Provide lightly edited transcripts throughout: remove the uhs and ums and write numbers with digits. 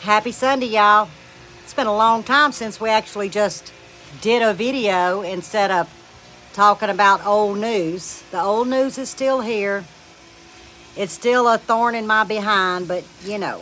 Happy Sunday, y'all. It's been a long time since we actually just did a video instead of talking about old news. The old news is still here. It's still a thorn in my behind, but you know,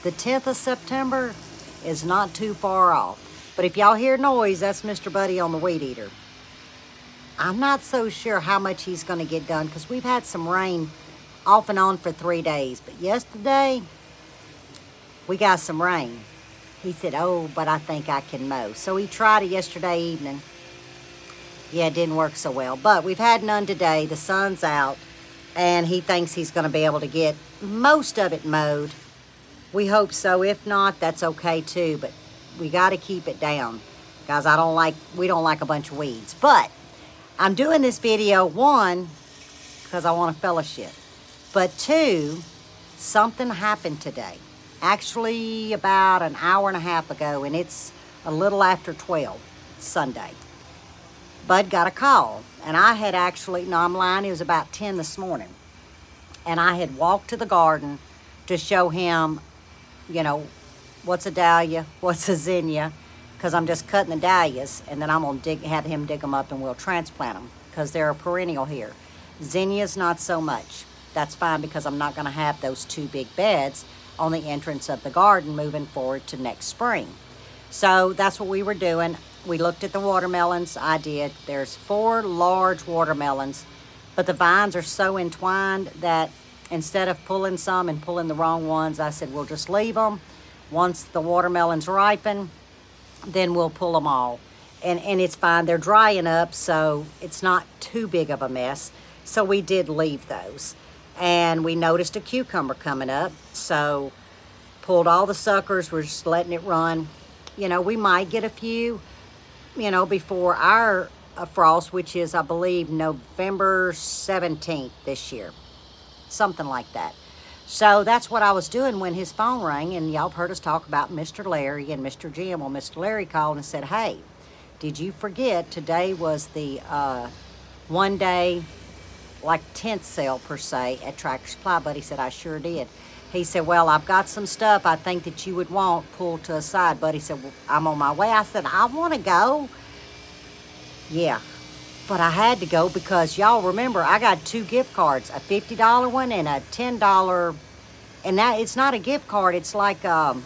the 10th of September is not too far off. But if y'all hear noise, that's Mr. Buddy on the weed eater. I'm not so sure how much he's going to get done because we've had some rain off and on for 3 days. But yesterday, we got some rain. He said, oh, but I think I can mow. So he tried it yesterday evening. Yeah, it didn't work so well. But we've had none today. The sun's out. And he thinks he's going to be able to get most of it mowed. We hope so. If not, that's okay too. But we got to keep it down. Guys, we don't like a bunch of weeds. But I'm doing this video, one, because I want to fellowship. But two, something happened today. Actually, about an hour and a half ago, and it's a little after 12, Sunday. Bud got a call, and I had actually, no, I'm lying, it was about 10 this morning. And I had walked to the garden to show him, you know, what's a dahlia, what's a zinnia, because I'm just cutting the dahlias, and then I'm going to have him dig them up, and we'll transplant them, because they're a perennial here. Zinnias, not so much. That's fine, because I'm not going to have those two big beds on the entrance of the garden moving forward to next spring. So that's what we were doing. We looked at the watermelons. I did. There's 4 large watermelons, but the vines are so entwined that instead of pulling some and pulling the wrong ones, I said, we'll just leave them. Once the watermelons ripen, then we'll pull them all. And it's fine. They're drying up, so it's not too big of a mess. So we did leave those. And we noticed a cucumber coming up, so pulled all the suckers. We're just letting it run. You know, we might get a few, you know, before our frost, which is, I believe, November 17th this year. Something like that. So that's what I was doing when his phone rang, and y'all have heard us talk about Mr. Larry and Mr. Jim. Well, Mr. Larry called and said, hey, did you forget today was the one-day, like tent sale per se at Tractor Supply? But he said, I sure did. He said, well, I've got some stuff I think that you would want pulled to a side. But he said, well, I'm on my way. I said, I want to go. Yeah, but I had to go because y'all remember I got 2 gift cards, a $50 one and a $10. And that it's not a gift card. It's like I've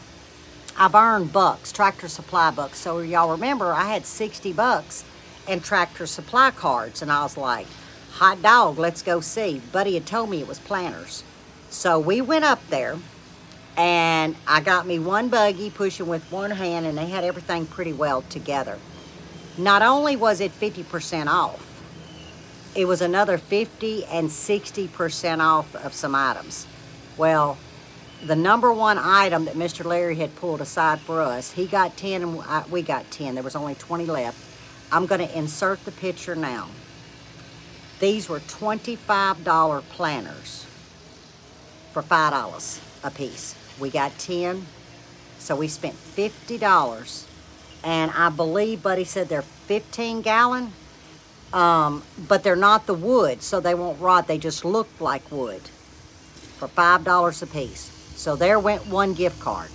earned bucks, Tractor Supply bucks. So y'all remember I had 60 bucks in Tractor Supply cards. And I was like, hot dog, let's go see. Buddy had told me it was planters. So we went up there, and I got me one buggy pushing with one hand, and they had everything pretty well together. Not only was it 50% off, it was another 50 and 60% off of some items. Well, the number one item that Mr. Larry had pulled aside for us, he got 10 and we got 10. There was only 20 left. I'm going to insert the picture now. These were $25 planters for $5 a piece. We got 10, so we spent $50. And I believe Buddy said they're 15 gallon, but they're not the wood, so they won't rot. They just look like wood for $5 a piece. So there went one gift card.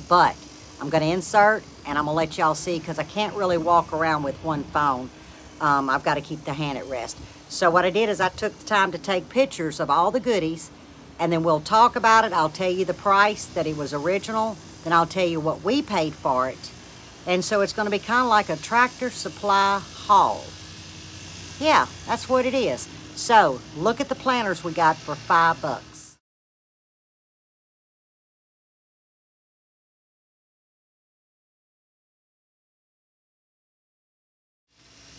But I'm going to insert, and I'm going to let y'all see because I can't really walk around with one phone. I've got to keep the hand at rest. So what I did is I took the time to take pictures of all the goodies, and then we'll talk about it. I'll tell you the price that it was original. Then I'll tell you what we paid for it. And so it's going to be kind of like a Tractor Supply haul. Yeah, that's what it is. So look at the planters we got for $5.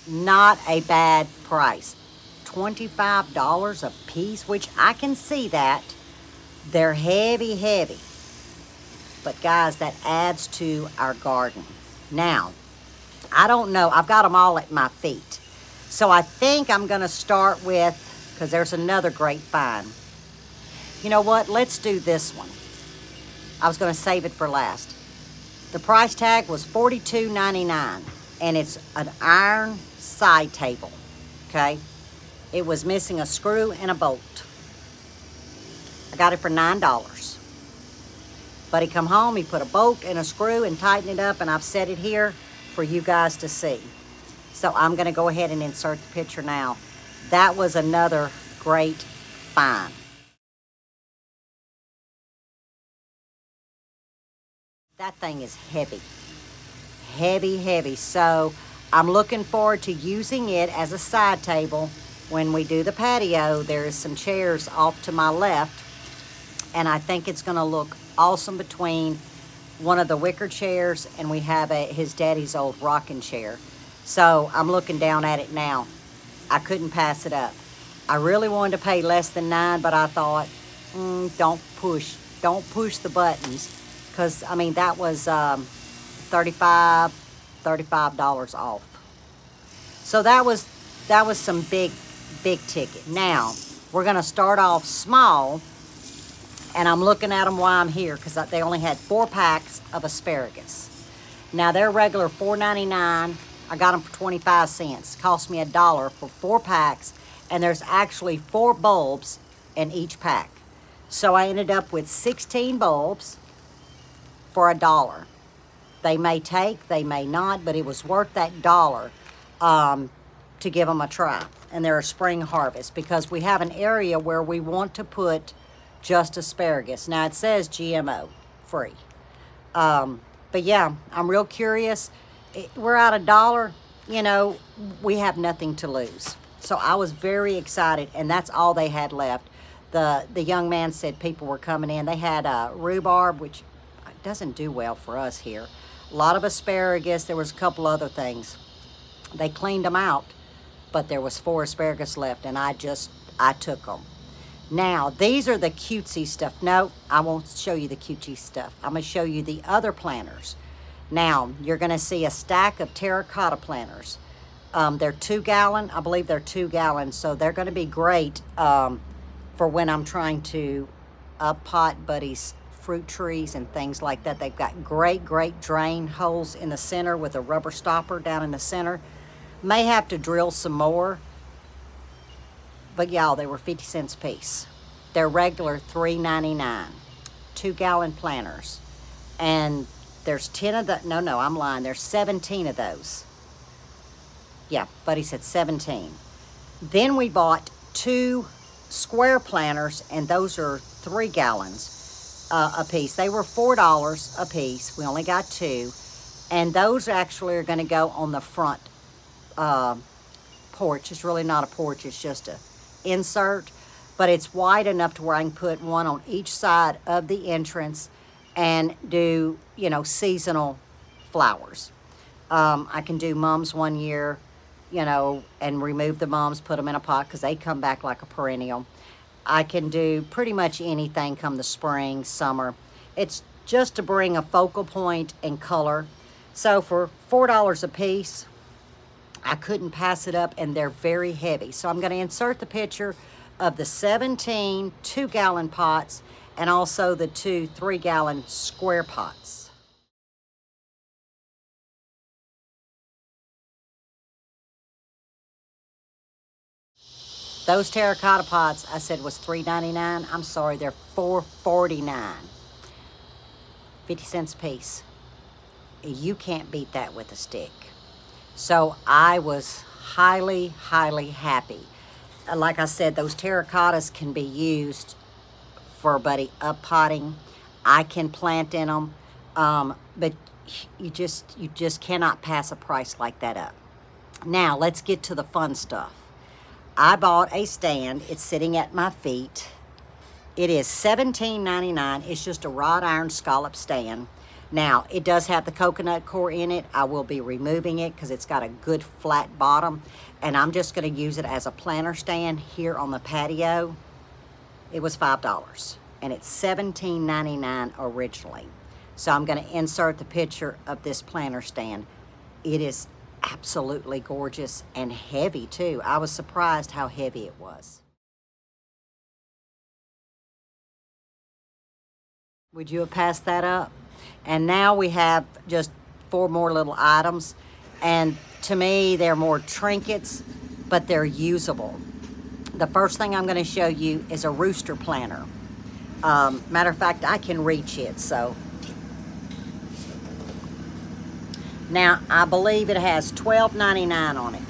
Not a bad price. $25 a piece, which I can see that. They're heavy, heavy. But guys, that adds to our garden. Now, I don't know. I've got them all at my feet. So I think I'm going to start with, because there's another great find. You know what? Let's do this one. I was going to save it for last. The price tag was $42.99, and it's an iron side table, okay? It was missing a screw and a bolt. I got it for $9. Buddy come home, he put a bolt and a screw and tightened it up, and I've set it here for you guys to see. So I'm gonna go ahead and insert the picture now. That was another great find. That thing is heavy, heavy, heavy. So I'm looking forward to using it as a side table when we do the patio. There is some chairs off to my left, and I think it's gonna look awesome between one of the wicker chairs, and we have his daddy's old rocking chair. So I'm looking down at it now. I couldn't pass it up. I really wanted to pay less than $9, but I thought, don't push the buttons, because I mean that was $35 off. So that was some big ticket. Now we're gonna start off small, and I'm looking at them while I'm here because they only had 4 packs of asparagus. Now they're regular $4.99. I got them for 25 cents. Cost me $1 for 4 packs, and there's actually 4 bulbs in each pack. So I ended up with 16 bulbs for $1. They may take, they may not, but it was worth that $1 to give them a try. And they're a spring harvest because we have an area where we want to put just asparagus. Now it says GMO free. But yeah, I'm real curious. We're out $1, you know, we have nothing to lose. So I was very excited, and that's all they had left. The young man said people were coming in. They had rhubarb, which doesn't do well for us here. A lot of asparagus. There was a couple other things. They cleaned them out, but there was 4 asparagus left, and I took them. Now, these are the cutesy stuff. No, I won't show you the cutesy stuff. I'm going to show you the other planters. Now, you're going to see a stack of terracotta planters. They're 2 gallon. I believe they're 2 gallons, so they're going to be great for when I'm trying to pot Buddy's fruit trees and things like that. They've got great drain holes in the center with a rubber stopper down in the center. May have to drill some more, but y'all, they were 50 cents a piece. They're regular $3.99, 2 gallon planters. And there's 10 of the, no, I'm lying. There's 17 of those. Yeah, Buddy said 17. Then we bought 2 square planters, and those are 3 gallons a piece. They were $4 a piece. We only got 2. And those actually are gonna go on the front porch. It's really not a porch, it's just a insert, but it's wide enough to where I can put one on each side of the entrance and do, you know, seasonal flowers. I can do mums one year, you know, and remove the mums, put them in a pot because they come back like a perennial. I can do pretty much anything come the spring, summer. It's just to bring a focal point and color. So for $4 a piece, I couldn't pass it up, and they're very heavy. So I'm going to insert the picture of the 17 2 gallon pots and also the 2 3 gallon square pots. Those terracotta pots I said was $3.99. I'm sorry, they're $4.49. 50 cents a piece. You can't beat that with a stick. So I was highly happy. Like I said, those terracottas can be used for Buddy up potting. I can plant in them, but you just cannot pass a price like that up. Now let's get to the fun stuff. I bought a stand. It's sitting at my feet. It is $17.99. It's just a wrought iron scallop stand. Now, it does have the coconut core in it. I will be removing it because it's got a good flat bottom. And I'm just going to use it as a planter stand here on the patio. It was $5. And it's $17.99 originally. So I'm going to insert the picture of this planter stand. It is absolutely gorgeous and heavy too. I was surprised how heavy it was. Would you have passed that up? And now we have just 4 more little items. And to me, they're more trinkets, but they're usable. The first thing I'm going to show you is a rooster planter. Matter of fact, I can reach it, so Now, I believe it has $12.99 on it.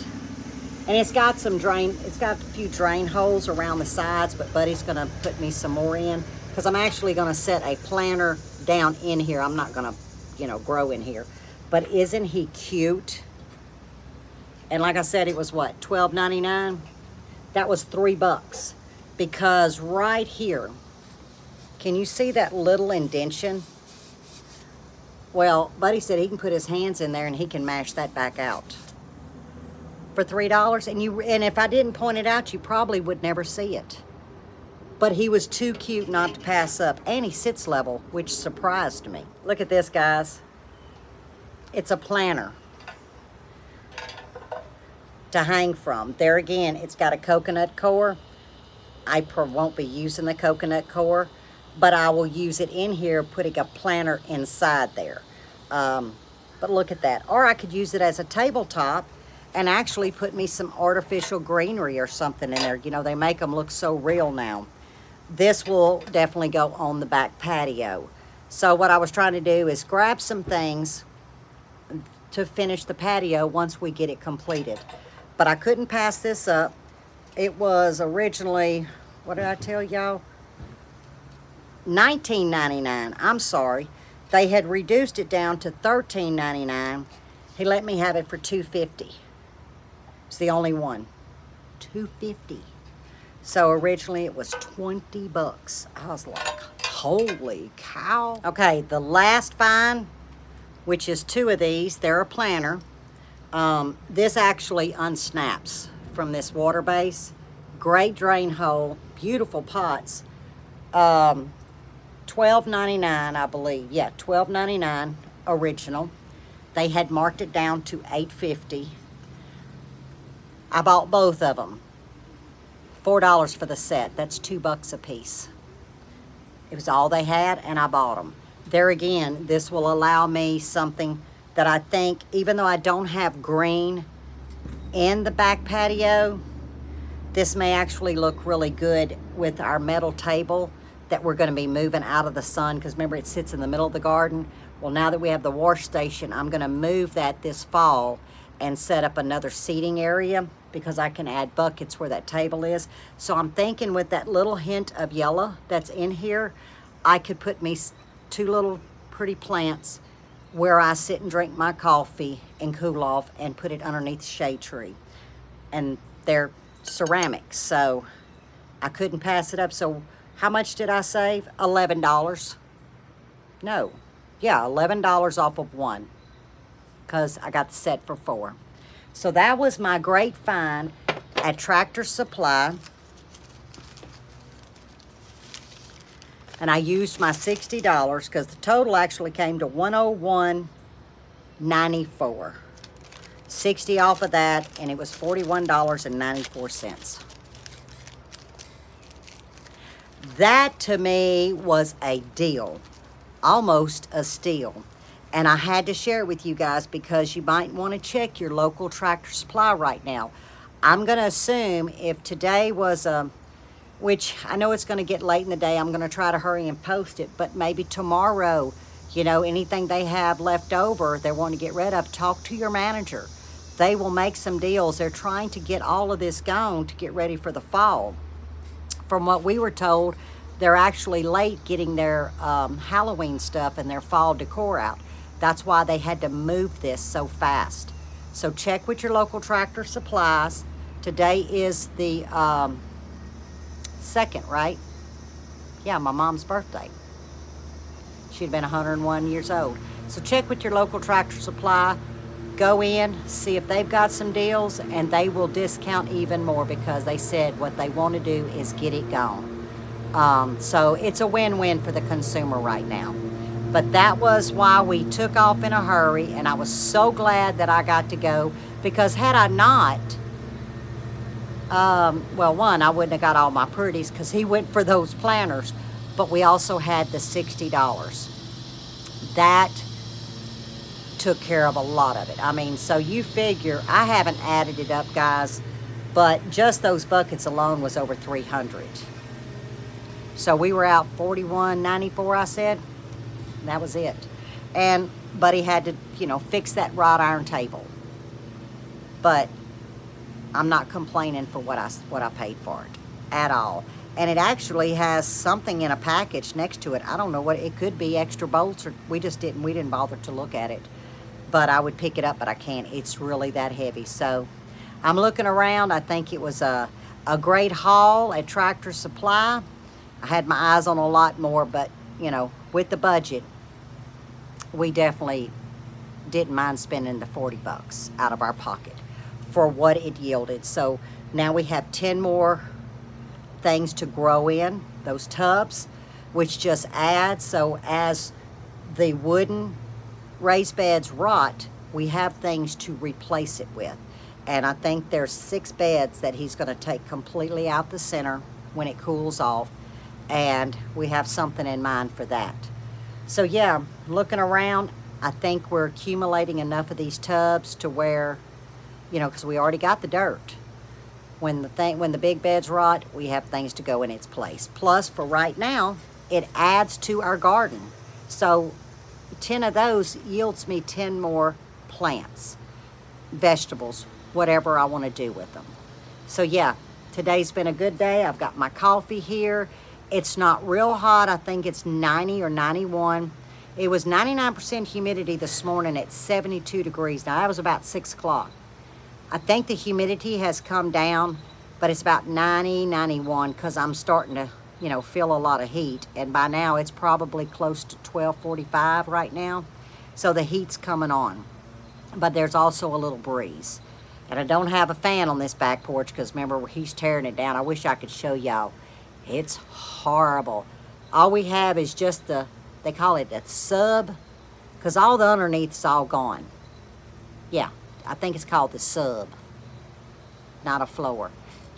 And it's got a few drain holes around the sides, but Buddy's gonna put me some more in because I'm actually gonna set a planter down in here. I'm not gonna, you know, grow in here. But isn't he cute? And like I said, it was what, $12.99? That was $3 because right here, can you see that little indentation? Well, Buddy said he can put his hands in there and he can mash that back out for $3. And if I didn't point it out, you probably would never see it. But he was too cute not to pass up, and he sits level, which surprised me. Look at this, guys. It's a planter to hang from. There again, it's got a coconut core. I won't be using the coconut core, but I will use it in here, putting a planter inside there. But look at that. Or I could use it as a tabletop and actually put me some artificial greenery or something in there. You know, they make them look so real now. This will definitely go on the back patio. So what I was trying to do is grab some things to finish the patio once we get it completed. But I couldn't pass this up. It was originally, what did I tell y'all? $19.99. I'm sorry. They had reduced it down to $13.99. He let me have it for $2.50. It's the only one. $2.50. So originally it was $20. I was like, holy cow. Okay, the last find, which is 2 of these. They're a planter. This actually unsnaps from this water base. Great drain hole. Beautiful pots. $12.99, I believe. Yeah, $12.99 original. They had marked it down to $8.50. I bought both of them. $4 for the set. That's $2 a piece. It was all they had, and I bought them. There again, this will allow me something that I think, even though I don't have green in the back patio, this may actually look really good with our metal table that we're going to be moving out of the sun, because remember, it sits in the middle of the garden. Well, now that we have the wash station, I'm going to move that this fall and set up another seating area because I can add buckets where that table is. So I'm thinking with that little hint of yellow that's in here, I could put me 2 little pretty plants where I sit and drink my coffee and cool off and put it underneath the shade tree. And they're ceramic, so I couldn't pass it up. So how much did I save? $11. No, yeah, $11 off of one, because I got the set for 4. So that was my great find at Tractor Supply. And I used my $60 because the total actually came to $101.94. $60 off of that, and it was $41.94. That to me was a deal, almost a steal. And I had to share it with you guys because you might want to check your local Tractor Supply right now. I'm going to assume if today was which I know it's going to get late in the day, I'm going to try to hurry and post it, but maybe tomorrow, you know, anything they have left over they want to get rid of, talk to your manager. They will make some deals. They're trying to get all of this gone to get ready for the fall. From what we were told, they're actually late getting their Halloween stuff and their fall decor out. That's why they had to move this so fast. So check with your local Tractor Supplies. Today is the 2nd, right? Yeah, my mom's birthday. She'd been 101 years old. So check with your local Tractor Supply. Go in, see if they've got some deals, and they will discount even more because they said what they want to do is get it gone. So it's a win-win for the consumer right now. But that was why we took off in a hurry, and I was so glad that I got to go, because had I not, well, one, I wouldn't have got all my pretties because he went for those planters, but we also had the $60. That took care of a lot of it. I mean, so you figure, I haven't added it up, guys, but just those buckets alone was over $300. So we were out $41.94, I said. That was it. But he had to, you know, fix that wrought iron table. But I'm not complaining for what I paid for it at all. And it actually has something in a package next to it. I don't know what it could be, extra bolts, or we didn't bother to look at it. But I would pick it up, but I can't. It's really that heavy. So I'm looking around. I think it was a great haul at Tractor Supply. I had my eyes on a lot more, but you know, with the budget, we definitely didn't mind spending the 40 bucks out of our pocket for what it yielded. So now we have 10 more things to grow in those tubs, which just adds. So as the wooden raised beds rot, we have things to replace it with. And I think there's 6 beds that he's going to take completely out the center when it cools off, and we have something in mind for that. So yeah, looking around, I think we're accumulating enough of these tubs to where, you know, because we already got the dirt. When the big beds rot, we have things to go in its place. Plus, for right now, it adds to our garden. So 10 of those yields me 10 more plants, vegetables, whatever I want to do with them. So yeah, today's been a good day. I've got my coffee here. It's not real hot. I think it's 90 or 91. It was 99% humidity this morning at 72 degrees. Now, that was about 6 o'clock. I think the humidity has come down, but it's about 90, 91, because I'm starting to, you know, feel a lot of heat. And by now, it's probably close to 12:45 right now. So the heat's coming on. But there's also a little breeze. And I don't have a fan on this back porch because, remember, he's tearing it down. I wish I could show y'all. It's horrible. All we have is just they call it the sub, because all the underneath's all gone. Yeah, I think it's called the sub, not a floor.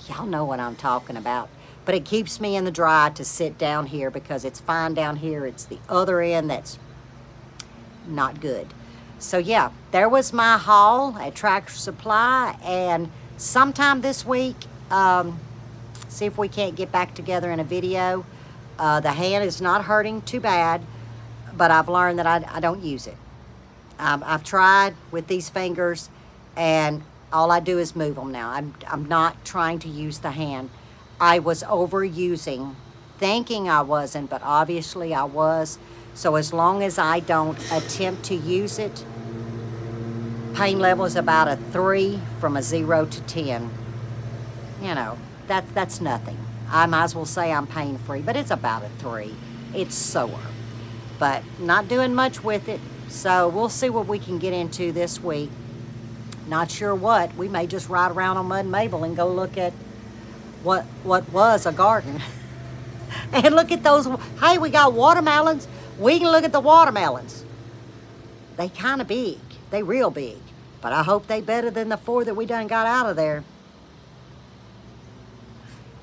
Y'all know what I'm talking about. But it keeps me in the dry to sit down here because it's fine down here. It's the other end that's not good. So yeah, there was my haul at Tractor Supply, and sometime this week, see if we can't get back together in a video. The hand is not hurting too bad, but I've learned that I don't use it. I've tried with these fingers, and all I do is move them now. I'm not trying to use the hand. I was overusing, thinking I wasn't, but obviously I was. So as long as I don't attempt to use it, pain level is about a 3 from a 0 to 10. You know, that's nothing. I might as well say I'm pain-free, but it's about a 3. It's sore, but not doing much with it. So we'll see what we can get into this week. Not sure what. We may just ride around on Mud Mabel and go look at what was a garden. And look at those. Hey, we got watermelons. We can look at the watermelons. They kind of big. They real big. But I hope they better than the 4 that we done got out of there.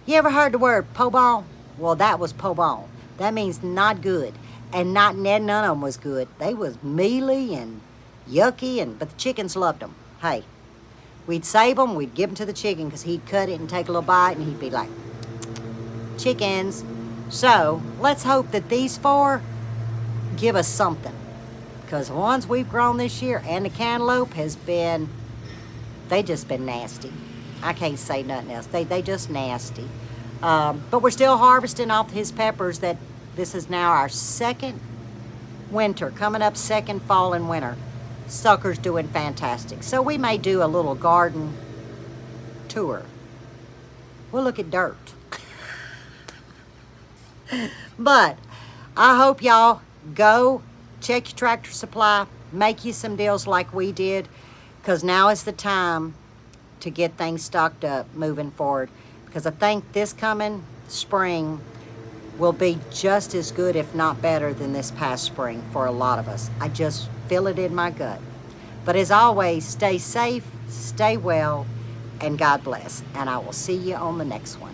You ever heard the word po' ball? Well, that was po' ball. That means not good. And none of them was good. They was mealy and yucky, but the chickens loved them. Hey, we'd save them, we'd give them to the chicken because he'd cut it and take a little bite and he'd be like, chickens. So let's hope that these 4 give us something, because the ones we've grown this year and the cantaloupe has been, they just been nasty. I can't say nothing else. They just nasty. But we're still harvesting off his peppers. That this is now our 2nd winter, coming up 2nd fall and winter. Sucker's doing fantastic. So we may do a little garden tour. We'll look at dirt. But I hope y'all go check your Tractor Supply, make you some deals like we did, because now is the time to get things stocked up moving forward, because I think this coming spring will be just as good, if not better, than this past spring for a lot of us. I just feel it in my gut. But as always, stay safe, stay well, and God bless. And I will see you on the next one.